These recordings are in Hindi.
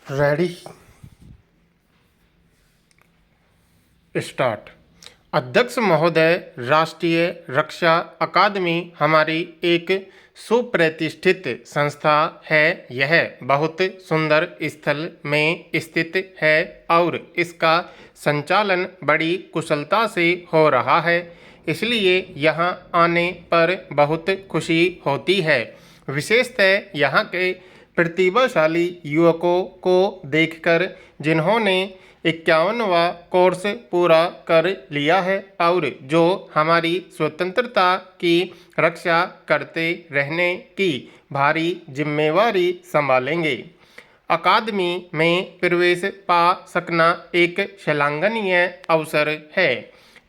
Ready start. अध्यक्ष महोदय, राष्ट्रीय रक्षा अकादमी हमारी एक सुप्रतिष्ठित संस्था है। यह बहुत सुंदर स्थल में स्थित है और इसका संचालन बड़ी कुशलता से हो रहा है, इसलिए यहाँ आने पर बहुत खुशी होती है। विशेषतः यहाँ के प्रतिभाशाली युवकों को देखकर, जिन्होंने 51वां कोर्स पूरा कर लिया है और जो हमारी स्वतंत्रता की रक्षा करते रहने की भारी जिम्मेवारी संभालेंगे। अकादमी में प्रवेश पा सकना एक श्लाघनीय अवसर है।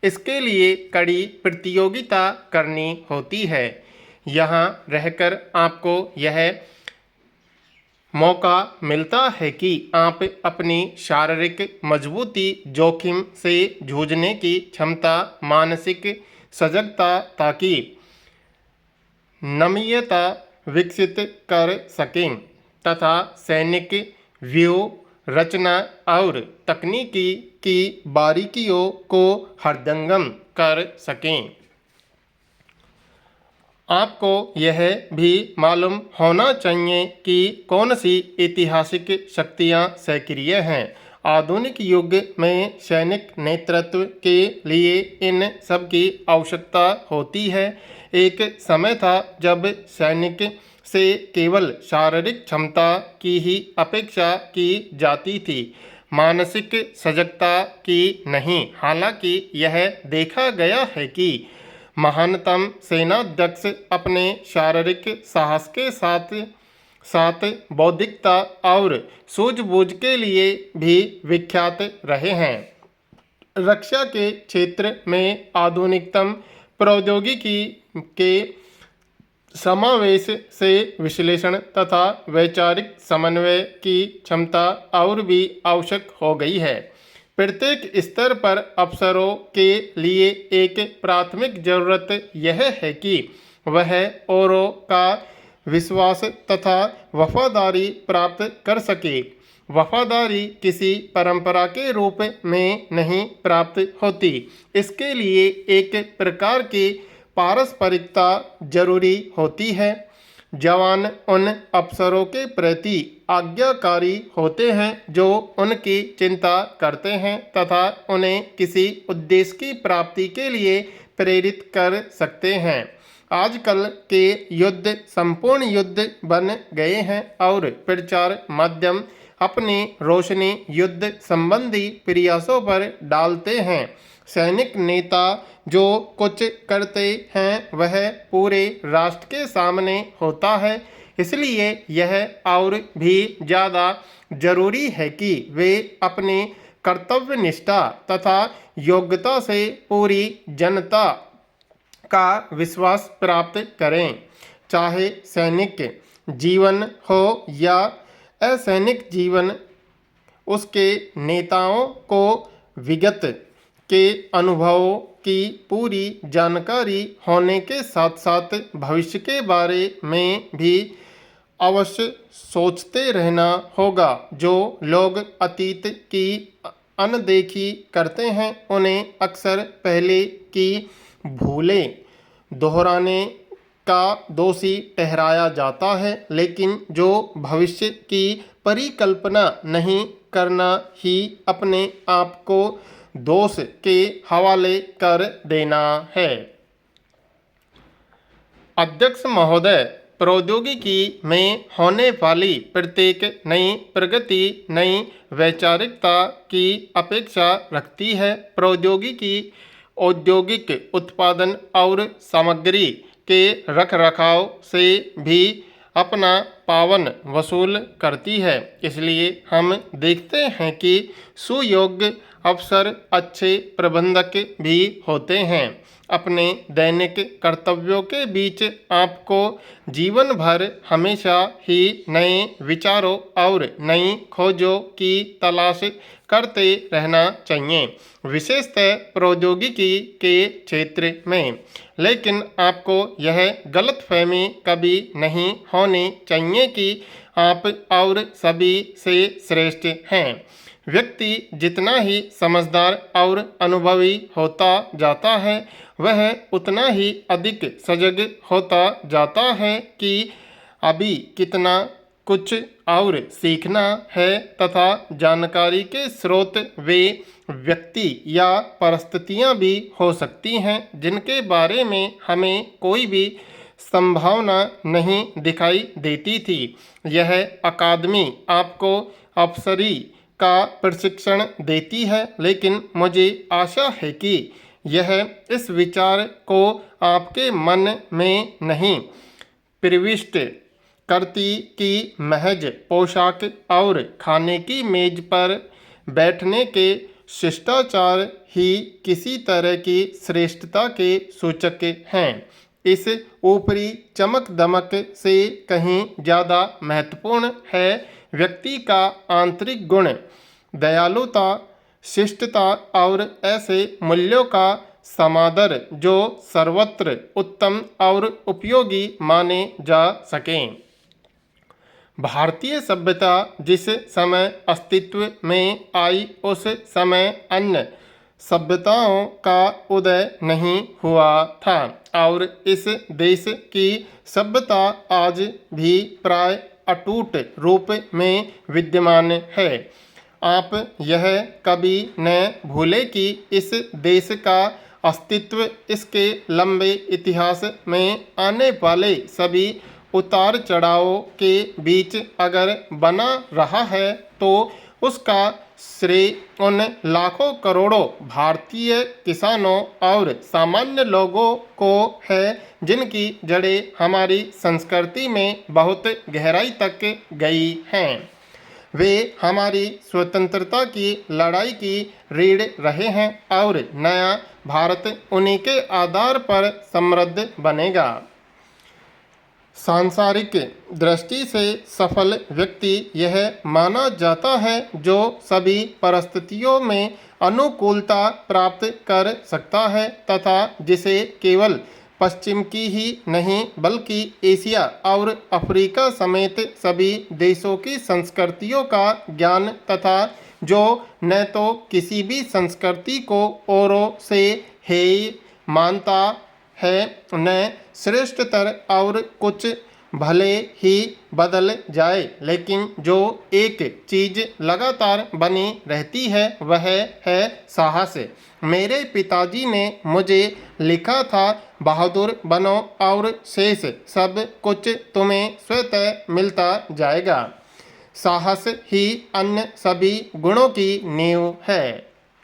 इसके लिए कड़ी प्रतियोगिता करनी होती है। यहाँ रहकर आपको यह मौका मिलता है कि आप अपनी शारीरिक मजबूती, जोखिम से जूझने की क्षमता, मानसिक सजगता ताकि नम्यता विकसित कर सकें तथा सैनिक व्यूह रचना और तकनीकी की बारीकियों को हृदयंगम कर सकें। आपको यह भी मालूम होना चाहिए कि कौन सी ऐतिहासिक शक्तियाँ सक्रिय हैं। आधुनिक युग में सैनिक नेतृत्व के लिए इन सब की आवश्यकता होती है। एक समय था जब सैनिक से केवल शारीरिक क्षमता की ही अपेक्षा की जाती थी, मानसिक सजगता की नहीं। हालांकि यह देखा गया है कि महानतम सेनाध्यक्ष अपने शारीरिक साहस के साथ साथ बौद्धिकता और सूझबूझ के लिए भी विख्यात रहे हैं। रक्षा के क्षेत्र में आधुनिकतम प्रौद्योगिकी के समावेश से विश्लेषण तथा वैचारिक समन्वय की क्षमता और भी आवश्यक हो गई है। प्रत्येक स्तर पर अफसरों के लिए एक प्राथमिक जरूरत यह है कि वह औरों का विश्वास तथा वफादारी प्राप्त कर सके। वफादारी किसी परंपरा के रूप में नहीं प्राप्त होती, इसके लिए एक प्रकार की पारस्परिकता जरूरी होती है। जवान उन अफसरों के प्रति आज्ञाकारी होते हैं जो उनकी चिंता करते हैं तथा उन्हें किसी उद्देश्य की प्राप्ति के लिए प्रेरित कर सकते हैं। आजकल के युद्ध संपूर्ण युद्ध बन गए हैं और प्रचार माध्यम अपनी रोशनी युद्ध संबंधी प्रयासों पर डालते हैं। सैनिक नेता जो कुछ करते हैं वह पूरे राष्ट्र के सामने होता है, इसलिए यह और भी ज़्यादा जरूरी है कि वे अपनी कर्तव्यनिष्ठा तथा योग्यता से पूरी जनता का विश्वास प्राप्त करें। चाहे सैनिक जीवन हो या असैनिक जीवन, उसके नेताओं को विगत के अनुभवों की पूरी जानकारी होने के साथ साथ भविष्य के बारे में भी अवश्य सोचते रहना होगा। जो लोग अतीत की अनदेखी करते हैं उन्हें अक्सर पहले की भूलें दोहराने का दोषी ठहराया जाता है, लेकिन जो भविष्य की परिकल्पना नहीं करना ही अपने आप को दोष के हवाले कर देना है। अध्यक्ष महोदय, प्रौद्योगिकी में होने वाली प्रत्येक नई प्रगति नई वैचारिकता की अपेक्षा रखती है। प्रौद्योगिकी औद्योगिक उत्पादन और सामग्री के रखरखाव से भी अपना पावन वसूल करती है। इसलिए हम देखते हैं कि सुयोग्य अफसर अच्छे प्रबंधक भी होते हैं। अपने दैनिक कर्तव्यों के बीच आपको जीवन भर हमेशा ही नए विचारों और नई खोजों की तलाश करते रहना चाहिए, विशेषतः प्रौद्योगिकी के क्षेत्र में। लेकिन आपको यह गलतफहमी कभी नहीं होनी चाहिए कि आप और सभी से श्रेष्ठ हैं। व्यक्ति जितना ही समझदार और अनुभवी होता जाता है, वह उतना ही अधिक सजग होता जाता है कि अभी कितना कुछ और सीखना है तथा जानकारी के स्रोत वे व्यक्ति या परिस्थितियां भी हो सकती हैं जिनके बारे में हमें कोई भी संभावना नहीं दिखाई देती थी। यह अकादमी आपको अफसरी का प्रशिक्षण देती है, लेकिन मुझे आशा है कि यह इस विचार को आपके मन में नहीं प्रविष्ट करती कि महज पोशाक और खाने की मेज पर बैठने के शिष्टाचार ही किसी तरह की श्रेष्ठता के सूचक हैं। इस ऊपरी चमक दमक से कहीं ज़्यादा महत्वपूर्ण है व्यक्ति का आंतरिक गुण, दयालुता, शिष्टता और ऐसे मूल्यों का समादर जो सर्वत्र उत्तम और उपयोगी माने जा सकें। भारतीय सभ्यता जिस समय अस्तित्व में आई उस समय अन्य सभ्यताओं का उदय नहीं हुआ था और इस देश की सभ्यता आज भी प्राय अटूट रूप में विद्यमान है। आप यह कभी न भूलें कि इस देश का अस्तित्व इसके लंबे इतिहास में आने वाले सभी उतार चढ़ावों के बीच अगर बना रहा है तो उसका श्रेय उन लाखों करोड़ों भारतीय किसानों और सामान्य लोगों को है जिनकी जड़ें हमारी संस्कृति में बहुत गहराई तक गई हैं। वे हमारी स्वतंत्रता की लड़ाई की रीढ़ रहे हैं और नया भारत उन्हीं के आधार पर समृद्ध बनेगा। सांसारिक दृष्टि से सफल व्यक्ति यह माना जाता है जो सभी परिस्थितियों में अनुकूलता प्राप्त कर सकता है तथा जिसे केवल पश्चिम की ही नहीं बल्कि एशिया और अफ्रीका समेत सभी देशों की संस्कृतियों का ज्ञान तथा जो न तो किसी भी संस्कृति को औरों से हेय मानता है न श्रेष्ठतर और कुछ भले ही बदल जाए, लेकिन जो एक चीज लगातार बनी रहती है वह है साहस। मेरे पिताजी ने मुझे लिखा था, बहादुर बनो और शेष सब कुछ तुम्हें स्वतः मिलता जाएगा। साहस ही अन्य सभी गुणों की नींव है।